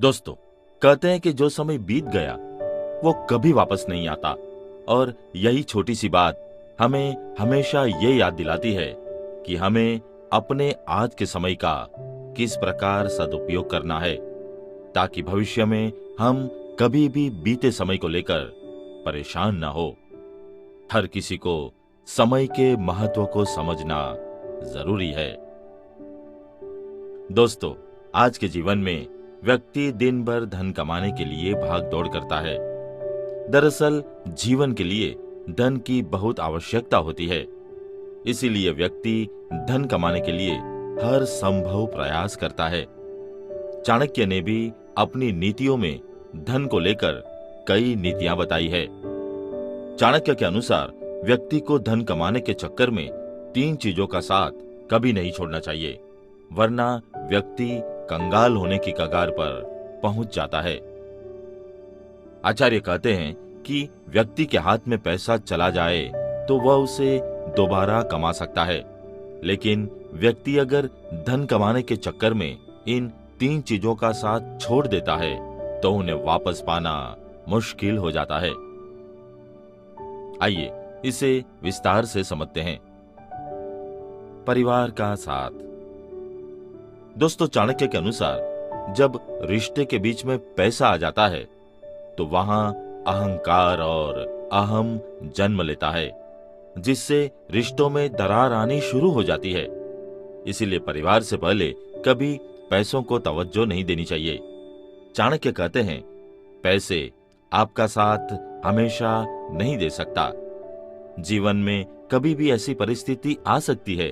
दोस्तों, कहते हैं कि जो समय बीत गया वो कभी वापस नहीं आता, और यही छोटी सी बात हमें हमेशा ये याद दिलाती है कि हमें अपने आज के समय का किस प्रकार सदुपयोग करना है, ताकि भविष्य में हम कभी भी बीते समय को लेकर परेशान ना हो। हर किसी को समय के महत्व को समझना जरूरी है। दोस्तों, आज के जीवन में व्यक्ति दिन भर धन कमाने के लिए भाग दौड़ करता है। दरअसल जीवन के लिए धन की बहुत आवश्यकता होती है, इसीलिए व्यक्ति धन कमाने के लिए हर संभव प्रयास करता है। चाणक्य ने भी अपनी नीतियों में धन को लेकर कई नीतियां बताई है। चाणक्य के अनुसार व्यक्ति को धन कमाने के चक्कर में 3 चीजों का साथ कभी नहीं छोड़ना चाहिए, वरना व्यक्ति कंगाल होने की कगार पर पहुंच जाता है। आचार्य कहते हैं कि व्यक्ति के हाथ में पैसा चला जाए तो वह उसे दोबारा कमा सकता है, लेकिन व्यक्ति अगर धन कमाने के चक्कर में इन 3 चीजों का साथ छोड़ देता है तो उन्हें वापस पाना मुश्किल हो जाता है। आइए इसे विस्तार से समझते हैं। परिवार का साथ। दोस्तों, चाणक्य के अनुसार जब रिश्ते के बीच में पैसा आ जाता है तो वहां अहंकार और अहम जन्म लेता है, जिससे रिश्तों में दरार आनी शुरू हो जाती है। इसीलिए परिवार से पहले कभी पैसों को तवज्जो नहीं देनी चाहिए। चाणक्य कहते हैं, पैसे आपका साथ हमेशा नहीं दे सकता। जीवन में कभी भी ऐसी परिस्थिति आ सकती है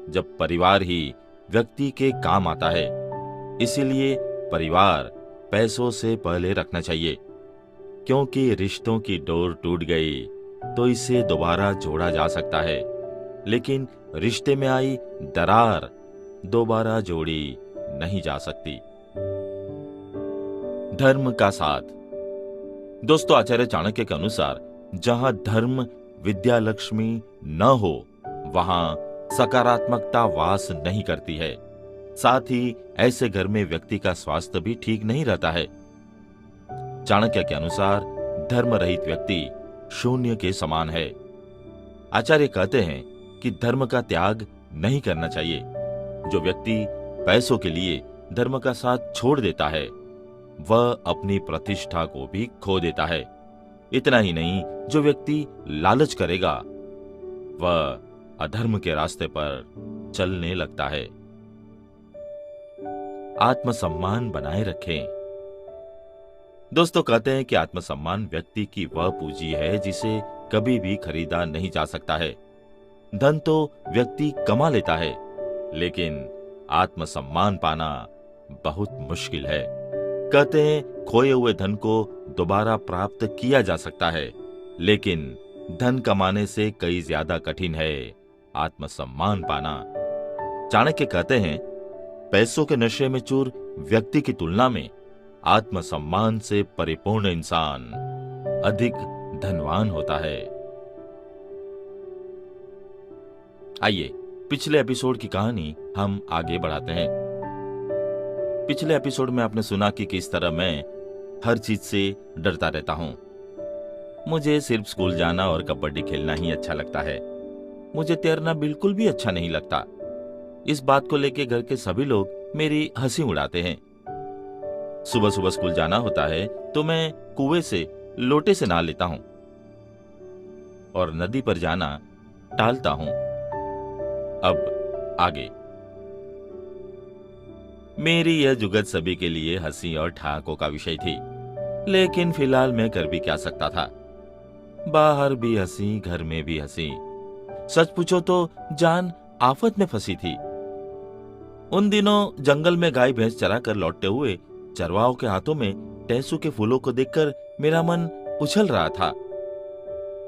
जब परिवार ही व्यक्ति के काम आता है। इसीलिए परिवार पैसों से पहले रखना चाहिए, क्योंकि रिश्तों की डोर टूट गई तो इसे दोबारा जोड़ा जा सकता है, लेकिन रिश्ते में आई दरार दोबारा जोड़ी नहीं जा सकती। धर्म का साथ। दोस्तों, आचार्य चाणक्य के अनुसार जहां धर्म विद्या लक्ष्मी न हो वहां सकारात्मकता वास नहीं करती है। साथ ही ऐसे घर में व्यक्ति का स्वास्थ्य भी ठीक नहीं रहता है। चाणक्य के अनुसार धर्म रहित व्यक्ति शून्य के समान है। आचार्य कहते हैं कि धर्म का त्याग नहीं करना चाहिए। जो व्यक्ति पैसों के लिए धर्म का साथ छोड़ देता है वह अपनी प्रतिष्ठा को भी खो देता है। इतना ही नहीं, जो व्यक्ति लालच करेगा वह अधर्म के रास्ते पर चलने लगता है। आत्मसम्मान बनाए रखें। दोस्तों, कहते हैं कि आत्मसम्मान व्यक्ति की वह पूंजी है जिसे कभी भी खरीदा नहीं जा सकता है। धन तो व्यक्ति कमा लेता है, लेकिन आत्मसम्मान पाना बहुत मुश्किल है। कहते हैं, खोए हुए धन को दोबारा प्राप्त किया जा सकता है, लेकिन धन कमाने से कई ज्यादा कठिन है आत्मसम्मान पाना। चाणक्य कहते हैं, पैसों के नशे में चूर व्यक्ति की तुलना में आत्मसम्मान से परिपूर्ण इंसान अधिक धनवान होता है। आइए पिछले एपिसोड की कहानी हम आगे बढ़ाते हैं। पिछले एपिसोड में आपने सुना कि किस तरह मैं हर चीज से डरता रहता हूं। मुझे सिर्फ स्कूल जाना और कबड्डी खेलना ही अच्छा लगता है। मुझे तैरना बिल्कुल भी अच्छा नहीं लगता। इस बात को लेकर घर के सभी लोग मेरी हंसी उड़ाते हैं। सुबह सुबह स्कूल जाना होता है तो मैं कुएं से लोटे से नहा लेता हूं और नदी पर जाना टालता हूं। अब आगे। मेरी यह जुगत सभी के लिए हंसी और ठहाकों का विषय थी, लेकिन फिलहाल मैं कर भी क्या सकता था। बाहर भी हंसी, घर में भी हंसी। सच पूछो तो जान आफत में फंसी थी। उन दिनों जंगल में गाय भैंस चरा कर लौटते हुए चरवाहों के हाथों में टेसू के फूलों को देखकर मेरा मन उछल रहा था।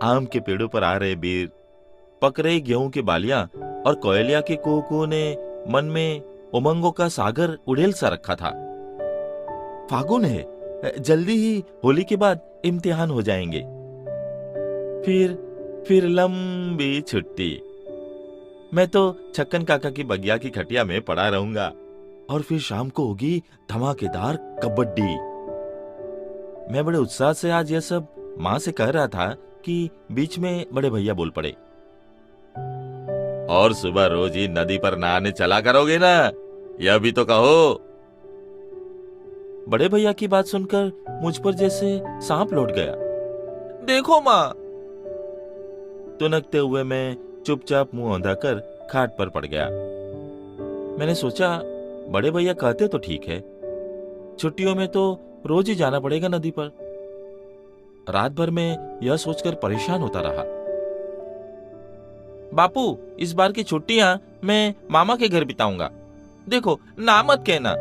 आम के पेड़ों पर आ रहे बेर, पक रही गेहूं की बालियां और कोयलिया के कुहू ने मन में उमंगों का सागर उड़ेल सा रखा था। फागुन है, जल्दी ही होली के बाद इम्तिहान हो जाएंगे। फिर लंबी छुट्टी। मैं तो छक्कन काका की बगिया की खटिया में पड़ा रहूंगा और फिर शाम को होगी धमाकेदार कबड्डी। मैं बड़े उत्साह से आज यह सब माँ से कह रहा था कि बीच में बड़े भैया बोल पड़े, और सुबह रोज ही नदी पर नहाने चला करोगे ना, यह भी तो कहो। बड़े भैया की बात सुनकर मुझ पर जैसे सांप लौट गया। देखो माँ। तुनकते हुए मैं चुपचाप मुंह औंधा कर खाट पर पड़ गया। मैंने सोचा, बड़े भैया कहते तो ठीक है, छुट्टियों में तो रोज ही जाना पड़ेगा नदी पर। रात भर में यह सोचकर परेशान होता रहा। बापू, इस बार की छुट्टियां मैं मामा के घर बिताऊंगा, देखो ना मत कहना।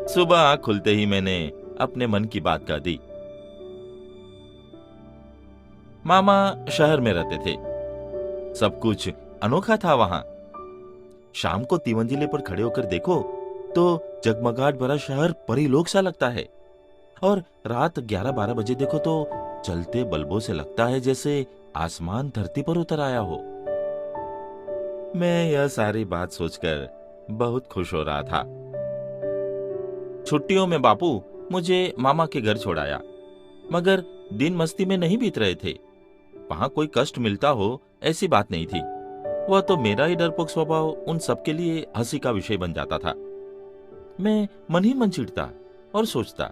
सुबह आंख खुलते ही मैंने अपने मन की बात कह दी। मामा शहर में रहते थे, सब कुछ अनोखा था वहां। शाम को तिवंजिले पर खड़े होकर देखो तो जगमगाहट भरा शहर परीलोक सा लगता है, और रात 11-12 बजे देखो तो चलते बल्बों से लगता है जैसे आसमान धरती पर उतर आया हो। मैं यह सारी बात सोचकर बहुत खुश हो रहा था। छुट्टियों में बापू मुझे मामा के घर छोड़ाया, मगर दिन मस्ती में नहीं बीत रहे थे। वहां कोई कष्ट मिलता हो ऐसी बात नहीं थी। वह तो मेरा ही डरपोक स्वभाव उन सबके लिए हंसी का विषय बन जाता था। मैं मन ही मन चिढ़ता और सोचता,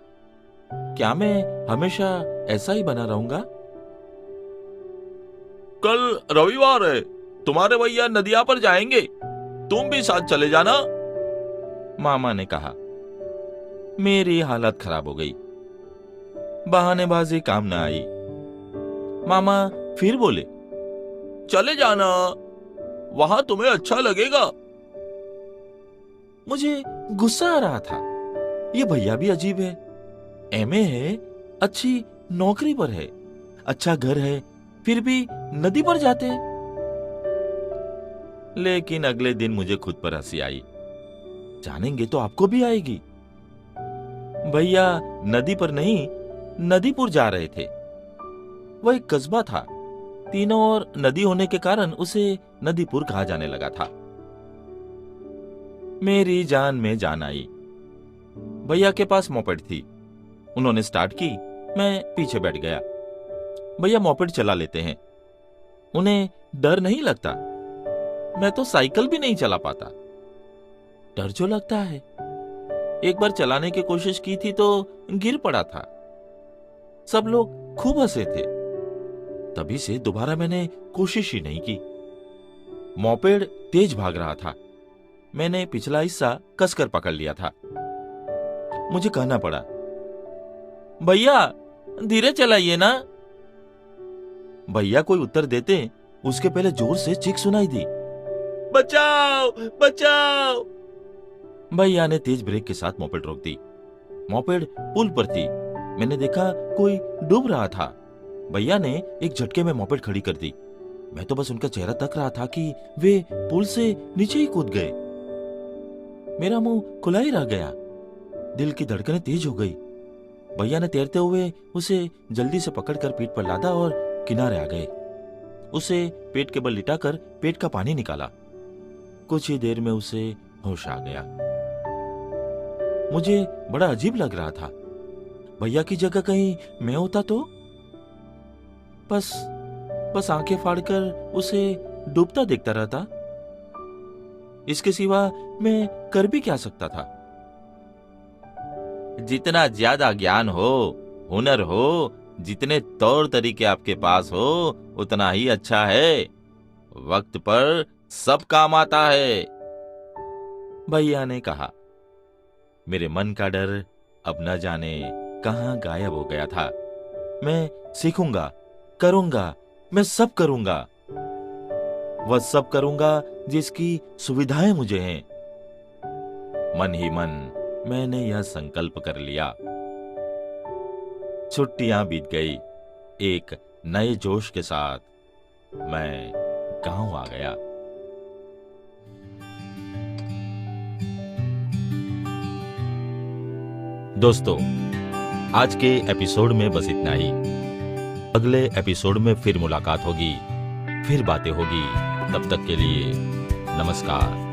क्या मैं हमेशा ऐसा ही बना रहूंगा? कल रविवार है, तुम्हारे भैया नदिया पर जाएंगे, तुम भी साथ चले जाना, मामा ने कहा। मेरी हालत खराब हो गई। बहानेबाजी काम न आई। मामा फिर बोले, चले जाना, वहां तुम्हें अच्छा लगेगा। मुझे गुस्सा आ रहा था। ये भैया भी अजीब है, एमए है, अच्छी नौकरी पर है, अच्छा घर है, फिर भी नदी पर जाते हैं। लेकिन अगले दिन मुझे खुद पर हंसी आई। जानेंगे तो आपको भी आएगी। भैया नदी पर नहीं, नदीपुर जा रहे थे। वह एक कस्बा था, तीनों ओर नदी होने के कारण उसे नदीपुर कहा जाने लगा था। मेरी जान में जान आई। भैया के पास मोपेड थी, उन्होंने स्टार्ट की, मैं पीछे बैठ गया। भैया मोपेड चला लेते हैं, उन्हें डर नहीं लगता। मैं तो साइकिल भी नहीं चला पाता। डर जो लगता है। एक बार चलाने की कोशिश की थी तो गिर पड़ा था। सब लोग खूब हंसे थे। तभी से दोबारा मैंने कोशिश ही नहीं की। मोपेड तेज भाग रहा था। मैंने पिछला हिस्सा कसकर पकड़ लिया था। मुझे कहना पड़ा, भैया धीरे चलाइए ना। भैया कोई उत्तर देते उसके पहले जोर से चीख सुनाई दी, बचाओ बचाओ। भैया ने तेज ब्रेक के साथ मोपेड रोक दी। मोपेड पुल पर थी। मैंने देखा कोई डूब रहा था। भैया ने एक झटके में मोपेड खड़ी कर दी। मैं तो बस उनका चेहरा तक रहा था कि वे पुल से नीचे ही कूद गए। मेरा मुंह खुला ही रह गया। दिल की धड़कनें तेज हो गई। भैया ने तैरते हुए उसे जल्दी से पकड़कर पीठ पर लादा और किनारे आ गए। उसे पेट के बल लिटाकर पेट का पानी निकाला। कुछ ही देर में उसे होश आ गया। मुझे बड़ा अजीब लग रहा था। भैया की जगह कहीं मैं होता तो? बस आंखें फाड़कर उसे डूबता देखता रहता। इसके सिवा मैं कर भी क्या सकता था? जितना ज्यादा ज्ञान हो, हुनर हो, जितने तौर तरीके आपके पास हो, उतना ही अच्छा है। वक्त पर सब काम आता है, भैया ने कहा। मेरे मन का डर अब न जाने कहां गायब हो गया था। मैं सीखूंगा, करूंगा, मैं सब करूंगा। वह सब करूंगा जिसकी सुविधाएं मुझे हैं। मन ही मन मैंने यह संकल्प कर लिया। छुट्टियां बीत गई। एक नए जोश के साथ मैं गांव आ गया। दोस्तों, आज के एपिसोड में बस इतना ही। अगले एपिसोड में फिर मुलाकात होगी, फिर बातें होगी। तब तक के लिए नमस्कार।